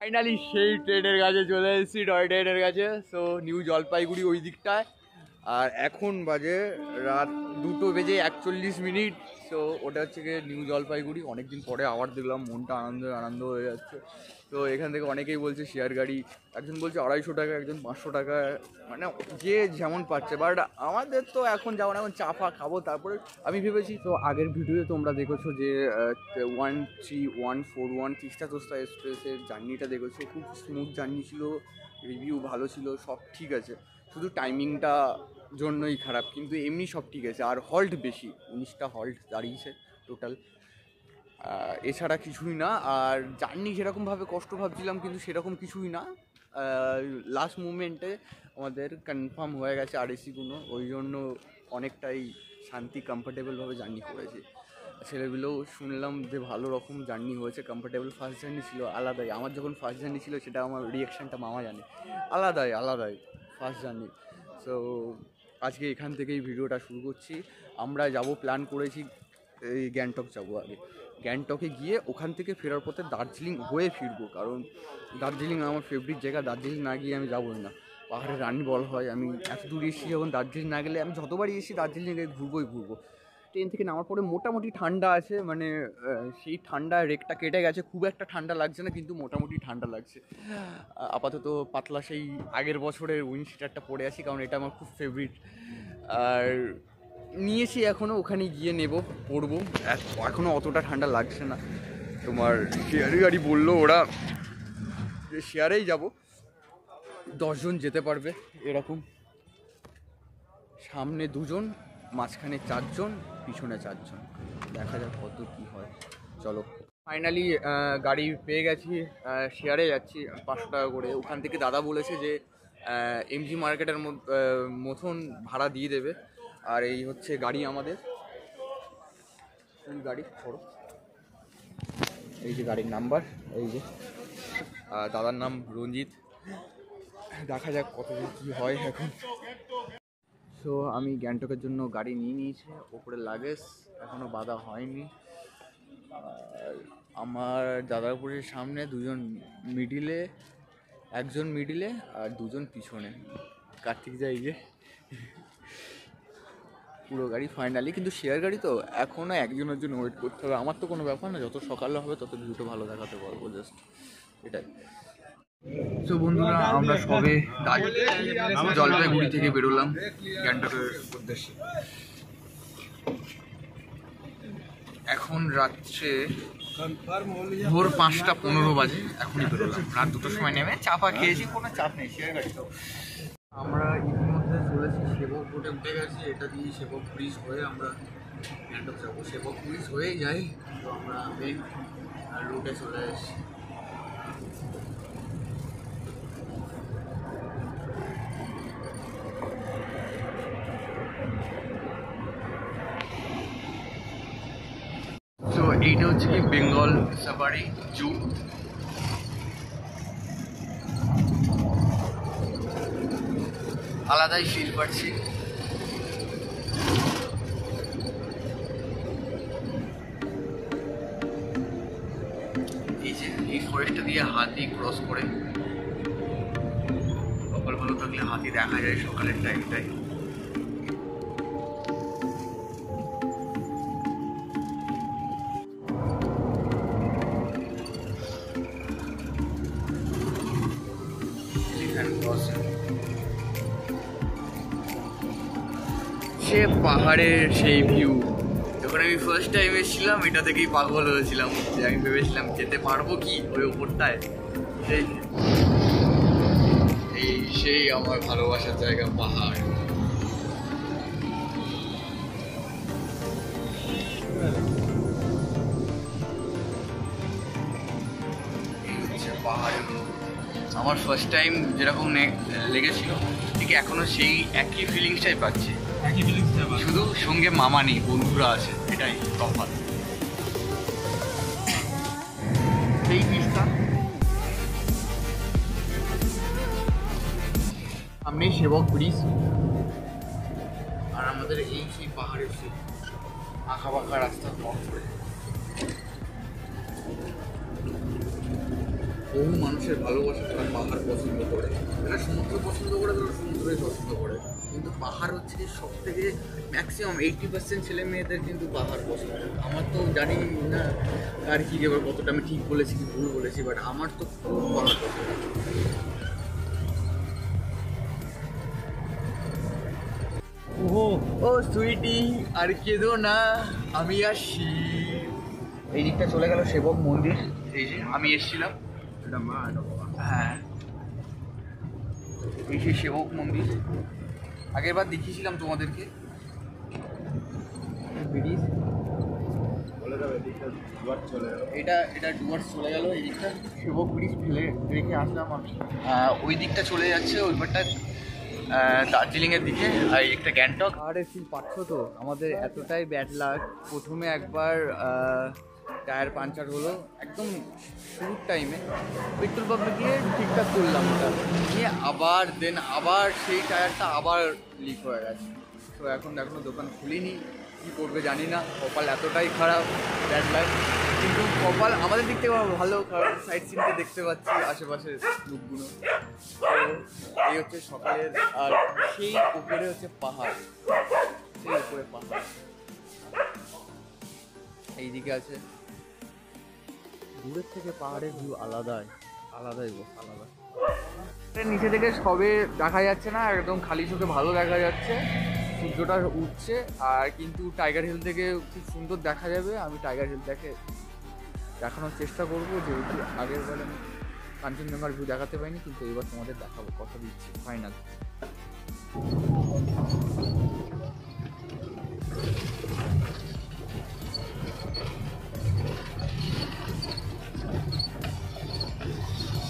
Finally সেই ট্রেনের কাছে চলে এসেছি, টয় ট্রেনের কাছে। সো নিউ জলপাইগুড়ি ওই দিকটায়, আর এখন বাজে রাত 2:41। সো ওটা হচ্ছে গিয়ে নিউ জলপাইগুড়ি। অনেকদিন পরে আবার দেখলাম, মনটা আনন্দ হয়ে যাচ্ছে। তো এখান থেকে অনেকেই বলছে শেয়ার গাড়ি, একজন বলছে 250 টাকা, একজন 500 টাকা, মানে যে যেমন পাচ্ছে। বাট আমাদের তো এখন যেমন এখন চা ফা খাবো, তারপরে আমি ভেবেছি। তো আগের ভিডিওতে তোমরা দেখেছো যে 13141 তিস্তা তোস্তা এক্সপ্রেসের জার্নিটা দেখেছো, খুব স্মুথ জার্নি ছিল, রিভিউ ভালো ছিল, সব ঠিক আছে, শুধু টাইমিংটা জন্যই খারাপ, কিন্তু এমনি সব ঠিক আছে। আর হল্ট বেশি, 19টা হল্ট দাঁড়িয়েছে টোটাল, এছাড়া কিছুই না। আর জার্নি যেরকমভাবে কষ্ট ভাবছিলাম, কিন্তু সেরকম কিছুই না। লাস্ট মুমেন্টে আমাদের কনফার্ম হয়ে গেছে আরএসিগুলো, ওই জন্য অনেকটাই শান্তি কমফোর্টেবলভাবে জার্নি করেছি। ছেলেগুলোও শুনলাম যে ভালো রকম জার্নি হয়েছে, কমফোর্টেবল। ফার্স্ট জার্নি ছিল আলাদাই, আমার যখন ফার্স্ট জার্নি ছিল সেটা আমার রিয়াকশানটা মামা জানে, আলাদাই ফার্স্ট জার্নি। সো আজকে এখান থেকেই ভিডিওটা শুরু করছি। আমরা যাব, প্ল্যান করেছি এই গ্যাংটক যাবো আগে। গ্যাংটকে গিয়ে ওখান থেকে ফেরার পথে দার্জিলিং হয়ে ফিরবো, কারণ দার্জিলিং আমার ফেভারিট জায়গা। দার্জিলিং না গিয়ে আমি যাবোই না, পাহাড়ের রানী বলা হয়। আমি এত দূর এসেছি যখন, দার্জিলিং না গেলে, আমি যতবারই এসেছি দার্জিলিংয়ে ঘুরবো। ট্রেন থেকে নামার পরে মোটামুটি ঠান্ডা আছে, মানে সেই ঠান্ডা রেকটা কেটে গেছে, খুব একটা ঠান্ডা লাগছে না, কিন্তু মোটামুটি ঠান্ডা লাগছে। আপাতত পাতলা সেই আগের বছরের উইন্ড শিটারটা পরে আছি, কারণ এটা আমার খুব ফেভারিট। আর নিয়েছি এখনও, ওখানে গিয়ে পরবো। এখনও অতটা ঠান্ডা লাগছে না। তোমার শেয়ারি গাড়ি বললো ওরা যে শেয়ারেই যাব, 10 জন যেতে পারবে এরকম, সামনে 2 জন, মাঝখানে 4 জন, পিছনে 4 জন। দেখা যাক কত কী হয়। চলো, ফাইনালি গাড়ি পেয়ে গেছি, শেয়ারে যাচ্ছি 500 টাকা করে। ওখান থেকে দাদা বলেছে যে এমজি মার্কেটের মতন ভাড়া দিয়ে দেবে। আর এই হচ্ছে গাড়ি আমাদের, গাড়ি ধরো, এই যে গাড়ির নাম্বার, এই যে দাদার নাম রঞ্জিত। দেখা যাক কত কী হয় এখন। সো আমি গ্যাংটকের জন্য গাড়ি নিয়ে নিয়েছি, ওপরে লাগেজ এখনও বাঁধা হয়নি। আর আমার দাদারপুরের সামনে 2 জন মিডিলে, 1 জন মিডিলে আর 2 জন পিছনে। কার্তিক যাই যে পুরো গাড়ি ফাইনালি, কিন্তু শেয়ার গাড়ি তো এখনও একজনের জন্য ওয়েট করতে হবে। আমার তো কোনো ব্যাপার না, যত সকালে হবে তত ভিউটা ভালো দেখাতে পারবো, জাস্ট এটাই। তো বন্ধুরা, আমরা সবে জলপাইগুড়ি থেকে বেরোলাম গ্যাংটকের উদ্দেশ্যে। এখন রাত্রে ভোর 5:15 বাজে, এখনই বেরোলাম। রাত 2টোর সময় নেমে চাপা খেয়েছি, কোনো চাপ নেই শেয়ার গাড়ি তো। আমরা ইতিমধ্যে চলেছি সেবক বোটে উঠে গেছি, এটা দিয়ে সেবক ব্রিজ হয়ে আমরা গ্যাংটক যাবো। সেবক ব্রিজ হয়েই যাই, তো আমরা মেন রুটে চলে এসেছি। তো এইটা হচ্ছে কি বেঙ্গল সাফারি জু। আলাদাই ফিল পাচ্ছি। এই যে এই ফরেস্টটা দিয়ে হাতি ক্রস করে, কপাল ভালো থাকলে হাতি দেখা যায় সকালের টাইমটাই। সে পাহাড়ের সেই ভিউ, যখন আমি ফার্স্ট টাইম এসেছিলাম এটা থেকেই পাগল হয়েছিলাম, যে আমি ভেবেছিলাম যেতে পারবো কি ওই ওপরটায়। সেই আমার ভালোবাসার জায়গা পাহাড়। পাহাড়ের আমার ফার্স্ট টাইম যেরকম লেগেছিল, ঠিক এখনো সেই একই ফিলিংসটাই পাচ্ছি, শুধু সঙ্গে মামা নেই, বন্ধুরা আছে, এটাই তফাৎ। সেই পিসটা সামনেই সেবক ব্রিজ, আর আমাদের এই সেই পাহাড়ের আঁকা বাঁকা রাস্তা পথ করে বহু মানুষের ভালোবাসা, তারা পাহাড় পছন্দ করে, যারা সমুদ্র পছন্দ করে তারা সমুদ্রই পছন্দ করে, কিন্তু পাহাড় হচ্ছে সব থেকে ম্যাক্সিমাম 80% ছেলে মেয়েদের কিন্তু পাহাড় পছন্দ। আমার তো জানি না আর কি, এবার কতটা আমি ঠিক বলেছি কি ভুল বলেছি, বাট আমার তো খুব পাহাড় পছন্দ। ও সুইটি, আর কেঁদো না, আমি আসছি। এই দিকটা চলে গেল সেবক মন্দির, এই যে আমি এসেছিলাম। হ্যাঁ, এই যে সেবক মন্দির, আগের বার দেখিয়েছিলাম তোমাদেরকে। ব্রিজ এটা এটা ডুয়ার্স চলে গেল, এই দিকটা সেবক ব্রিজ ফেলে রেখে আসলাম আমি। ওই দিকটা চলে যাচ্ছে, ওই পারটা দার্জিলিংয়ের দিকে, আর একটা গ্যাংটক। আর ফিল পাচ্ছ তো, আমাদের এতটাই ব্যাড লাক, প্রথমে একবার টায়ার পাঞ্চার হলো একদম শুরুর টাইমে, পেট্রোল পাম্পে গিয়ে ঠিকঠাক করলাম ওটা নিয়ে, আবার সেই টায়ারটা আবার লিক হয়ে গেছে। তো এখনও দোকান খুলিনি, কী করবে জানি না, কপাল এতটাই খারাপ, ব্যাড লাক। কিন্তু কপাল আমাদের দিক থেকে ভালো, কারণ সাইড সিনটা দেখতে পাচ্ছি আশেপাশের লুকগুলো। তো এই হচ্ছে সকালের, আর সেই উপরে হচ্ছে পাহাড়, সেই উপরে পাহাড় এইদিকে আছে। দূরের থেকে পাহাড়ের ভিউ আলাদাই আলাদা। নিচে থেকে সবে দেখা যাচ্ছে না, একদম খালি চোখে ভালো দেখা যাচ্ছে, সূর্যটা উঠছে। আর কিন্তু টাইগার হিল থেকে খুব সুন্দর দেখা যাবে। আমি টাইগার হিল দেখানোর চেষ্টা করবো, যেহেতু আগের বার আমি কাঞ্চনজঙ্ঘার ভিউ দেখাতে পাইনি, কিন্তু এবার তোমাদের দেখাবো, কথা দিচ্ছি ফাইনাল।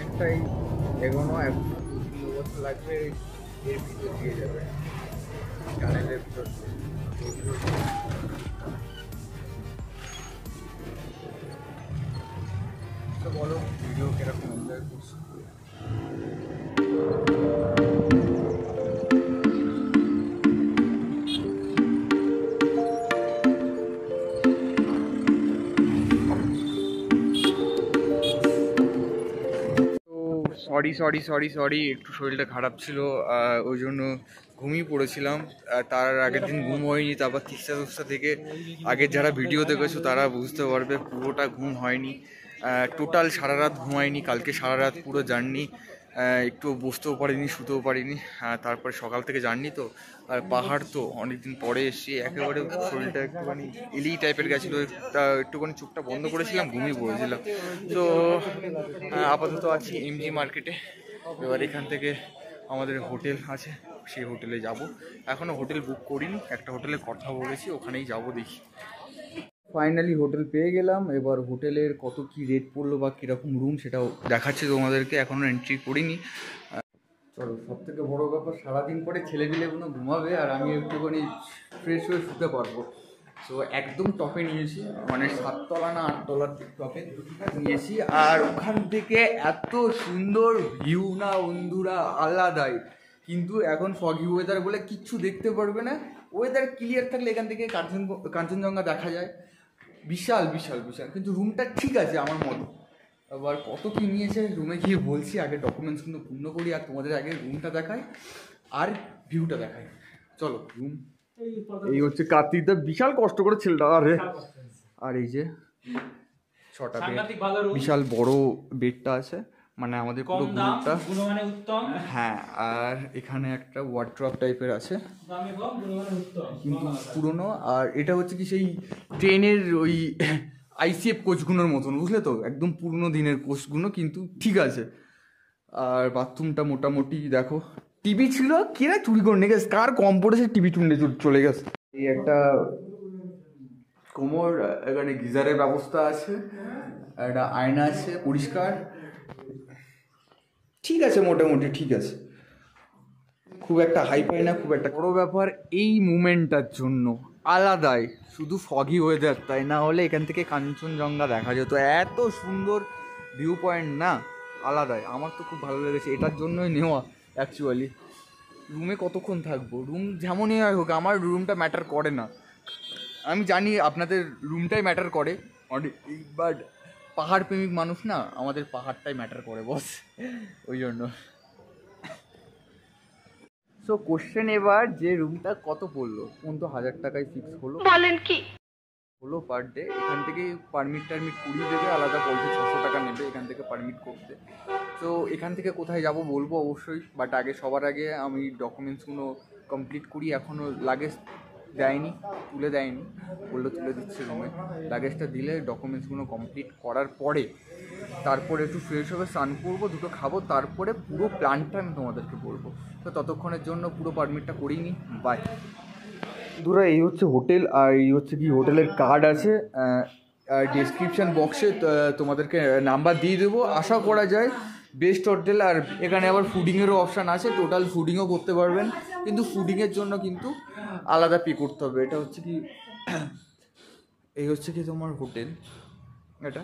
একটাই এগোনো, এখন 2-3 বছর লাগবে, এর ভিতর দিয়ে যাবে, টানেলের ভিতর তো। বলো ভিডিও কিরকম এনজয় করছো? সরি, একটু শরীরটা খারাপ ছিল, ওই জন্য ঘুমিয়ে পড়েছিলাম। তার আগের দিন ঘুম হয়নি, তারপর তিস্তা থেকে আগের যারা ভিডিও দেখেছো তারা বুঝতে পারবে পুরোটা ঘুম হয়নি, টোটাল সারা রাত ঘুমাইনি। কালকে সারা রাত পুরো জার্নি, একটু বসতেও পারিনি, শুতেও পারিনি। তারপরে সকাল থেকে জার্নি তো, আর পাহাড় তো অনেকদিন পরে এসেছি, একেবারে শরীরটা একটুখানি এলি টাইপের গেছিলো, একটুখানি চোখটা বন্ধ করেছিলাম, ঘুমিয়ে পড়েছিলাম। তো আপাতত আছি এমজি মার্কেটে। এবার এখান থেকে আমাদের হোটেল আছে, সেই হোটেলে যাব। এখনও হোটেল বুক করিনি, একটা হোটেলে কথা বলেছি, ওখানেই যাব, দেখি। ফাইনালি হোটেল পেয়ে গেলাম। এবার হোটেলের কত কি রেট পড়লো বা কীরকম রুম সেটাও দেখাচ্ছি তোমাদেরকে, এখনও এন্ট্রি করিনি। চলো, সব থেকে বড়ো ব্যাপার, সারাদিন পরে ছেলেপিলেগুলো ঘুমাবে আর আমি একটুখানি ফ্রেশ হয়ে শুতে পারবো। তো একদম টপে নিয়েছি, মানে 7 তলা না 8 তলার টপে নিয়েছি। আর ওখান থেকে এত সুন্দর ভিউ না বন্ধুরা, আলাদাই। কিন্তু এখন ফগি ওয়েদার বলে কিচ্ছু দেখতে পারবে না, ওয়েদার ক্লিয়ার থাকলে এখান থেকে কাঞ্চনজঙ্ঘা দেখা যায়। বিশাল, কিন্তু রুমটা ঠিক আছে আমার মতো। আবার কত কি নিয়েছে রুমে গিয়ে বলছি, আগে ডকুমেন্টসগুলো পূর্ণ করি আর তোমাদের আগে রুমটা দেখাই আর ভিউটা দেখাই। চলো রুম, এই হচ্ছে কার্তিকদা, বিশাল কষ্ট করে ছেলেটা। আরে আর এই যে 6টা বেড, বিশাল বড় বেডটা আছে, মানে আমাদের পুরো গ্রুপটা। হ্যাঁ, আর এখানে একটা ওয়ার্ড্রপ টাইপের আছে, কিন্তু পুরোনো। আর এটা হচ্ছে কি সেই ট্রেনের ওই আইসিএফ কোচগুলোর মতন, বুঝলে তো, একদম পুরনো দিনের কোচগুলো, কিন্তু ঠিক আছে। আর বাথরুমটা মোটামুটি দেখো, টিভি ছিল, কিরা চুরি করে নিয়ে গেছে, কার কম পড়েছে টিভি চলে গেছে। এই একটা কোমর, এখানে গিজারের ব্যবস্থা আছে, একটা আয়না আছে পরিষ্কার, ঠিক আছে, মোটামুটি ঠিক আছে, খুব একটা হাই পাই না, খুব একটা বড় ব্যাপার। এই মুমেন্টটার জন্য আলাদাই, শুধু ফগি ওয়েদার, তাই না হলে এখান থেকে কাঞ্চনজঙ্ঘা দেখা যেত, এত সুন্দর ভিউ পয়েন্ট না, আলাদাই। আমার তো খুব ভালো লেগেছে, এটার জন্যই নেওয়া অ্যাকচুয়ালি। রুমে কতক্ষণ থাকবো, রুম যেমনই হয় হোক, আমার রুমটা ম্যাটার করে না। আমি জানি আপনাদের রুমটাই ম্যাটার করে, বাট পাহাড় প্রেমিক মানুষ না, আমাদের পাহাড়টাই ম্যাটার করে বস, ওই জন্য। সো কোশ্চেন এবার, যে রুমটা কত পড়লো? 15,000 টাকায় ফিক্স হলো, বলেন কি হলো পার ডে। এখান থেকে পারমিট টারমিট কুড়িয়ে দেবে, আলাদা বলছে 600 টাকা নেবে এখান থেকে পারমিট করতে। তো এখান থেকে কোথায় যাব বলবো অবশ্যই, বাট আগে সবার আগে আমি ডকুমেন্টসগুলো কমপ্লিট করি। এখনও লাগেজ দেয়নি, তুলে দেয়নি, বললো তুলে দিচ্ছে রুমে। লাগেজটা দিলে ডকুমেন্টসগুলো কমপ্লিট করার পরে তারপরে একটু ফ্রেশ হবে, স্নান করবো, দুটো খাবো, তারপরে পুরো প্ল্যানটা আমি তোমাদেরকে বলবো। তো ততক্ষণের জন্য পুরো পারমিটটা করিয়ে নিই, বাই। বন্ধুরা এই হচ্ছে হোটেল, আর এই হচ্ছে কি হোটেলের কার্ড আছে, ডেসক্রিপশান বক্সে তোমাদেরকে নাম্বার দিয়ে দেবো। আশা করা যায় বেস্ট হোটেল। আর এখানে আবার ফুডিংয়েরও অপশান আছে, টোটাল ফুডিংও করতে পারবেন, কিন্তু ফুডিংয়ের জন্য কিন্তু আলাদা পে করতে হবে। এটা হচ্ছে কি, এই হচ্ছে কি তোমার হোটেল, এটা